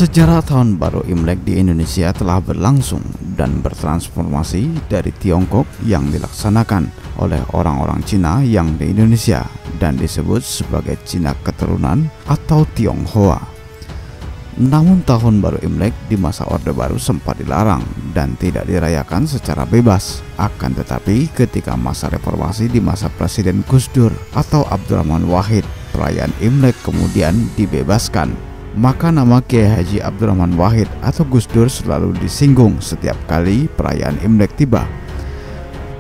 Sejarah Tahun Baru Imlek di Indonesia telah berlangsung dan bertransformasi dari Tiongkok yang dilaksanakan oleh orang-orang Cina yang di Indonesia dan disebut sebagai Cina keturunan atau Tionghoa. Namun Tahun Baru Imlek di masa Orde Baru sempat dilarang dan tidak dirayakan secara bebas. Akan tetapi ketika masa reformasi di masa Presiden Gus Dur atau Abdurrahman Wahid, perayaan Imlek kemudian dibebaskan. Maka nama Kiai Haji Abdurrahman Wahid atau Gus Dur selalu disinggung setiap kali perayaan Imlek tiba.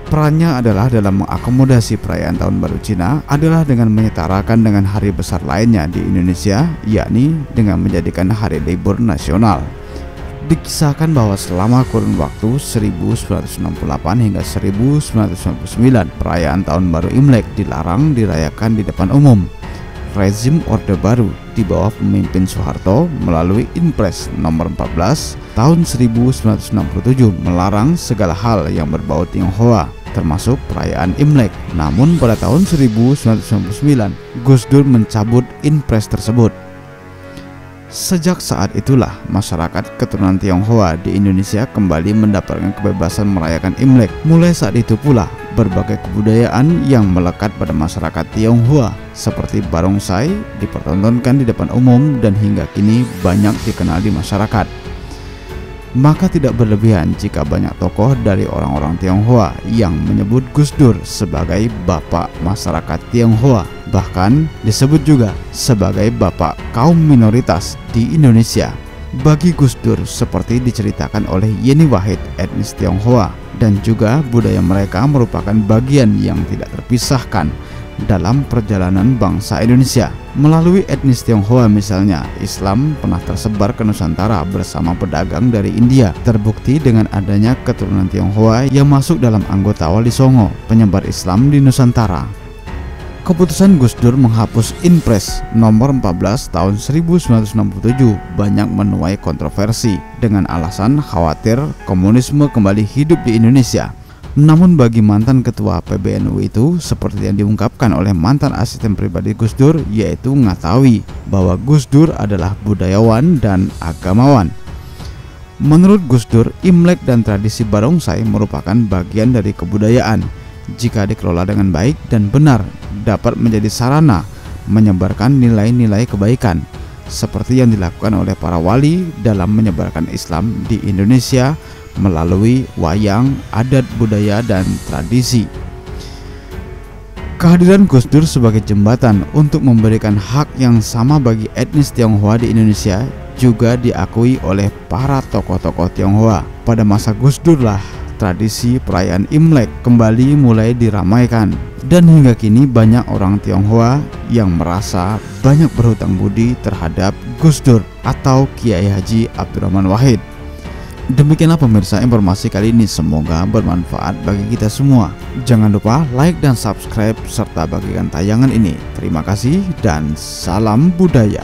Perannya adalah dalam mengakomodasi perayaan Tahun Baru Cina adalah dengan menyetarakan dengan hari besar lainnya di Indonesia, yakni dengan menjadikan hari libur nasional. Dikisahkan bahwa selama kurun waktu 1968 hingga 1999, perayaan Tahun Baru Imlek dilarang dirayakan di depan umum. Rezim Orde Baru di bawah pemimpin Soeharto melalui Inpres nomor 14 tahun 1967 melarang segala hal yang berbau Tionghoa, termasuk perayaan Imlek. Namun pada tahun 1999 Gus Dur mencabut Inpres tersebut. Sejak saat itulah masyarakat keturunan Tionghoa di Indonesia kembali mendapatkan kebebasan merayakan Imlek. Mulai saat itu pula berbagai kebudayaan yang melekat pada masyarakat Tionghoa seperti barongsai dipertontonkan di depan umum dan hingga kini banyak dikenal di masyarakat. Maka tidak berlebihan jika banyak tokoh dari orang-orang Tionghoa yang menyebut Gus Dur sebagai bapak masyarakat Tionghoa, bahkan disebut juga sebagai bapak kaum minoritas di Indonesia. Bagi Gus Dur, seperti diceritakan oleh Yeni Wahid, etnis Tionghoa, dan juga budaya mereka merupakan bagian yang tidak terpisahkan dalam perjalanan bangsa Indonesia. Melalui etnis Tionghoa misalnya, Islam pernah tersebar ke Nusantara bersama pedagang dari India. Terbukti dengan adanya keturunan Tionghoa yang masuk dalam anggota Wali Songo, penyebar Islam di Nusantara. Keputusan Gus Dur menghapus Inpres nomor 14 tahun 1967 banyak menuai kontroversi dengan alasan khawatir komunisme kembali hidup di Indonesia. Namun bagi mantan ketua PBNU itu, seperti yang diungkapkan oleh mantan asisten pribadi Gus Dur, yaitu Ngatawi, bahwa Gus Dur adalah budayawan dan agamawan. Menurut Gus Dur, Imlek dan tradisi barongsai merupakan bagian dari kebudayaan. Jika dikelola dengan baik dan benar, dapat menjadi sarana menyebarkan nilai-nilai kebaikan, seperti yang dilakukan oleh para wali dalam menyebarkan Islam di Indonesia melalui wayang, adat budaya, dan tradisi. Kehadiran Gus Dur sebagai jembatan untuk memberikan hak yang sama bagi etnis Tionghoa di Indonesia juga diakui oleh para tokoh-tokoh Tionghoa. Pada masa Gus Dur lah tradisi perayaan Imlek kembali mulai diramaikan, dan hingga kini banyak orang Tionghoa yang merasa banyak berhutang budi terhadap Gus Dur atau Kiai Haji Abdurrahman Wahid. Demikianlah pemirsa informasi kali ini, semoga bermanfaat bagi kita semua. Jangan lupa like dan subscribe serta bagikan tayangan ini. Terima kasih dan salam budaya.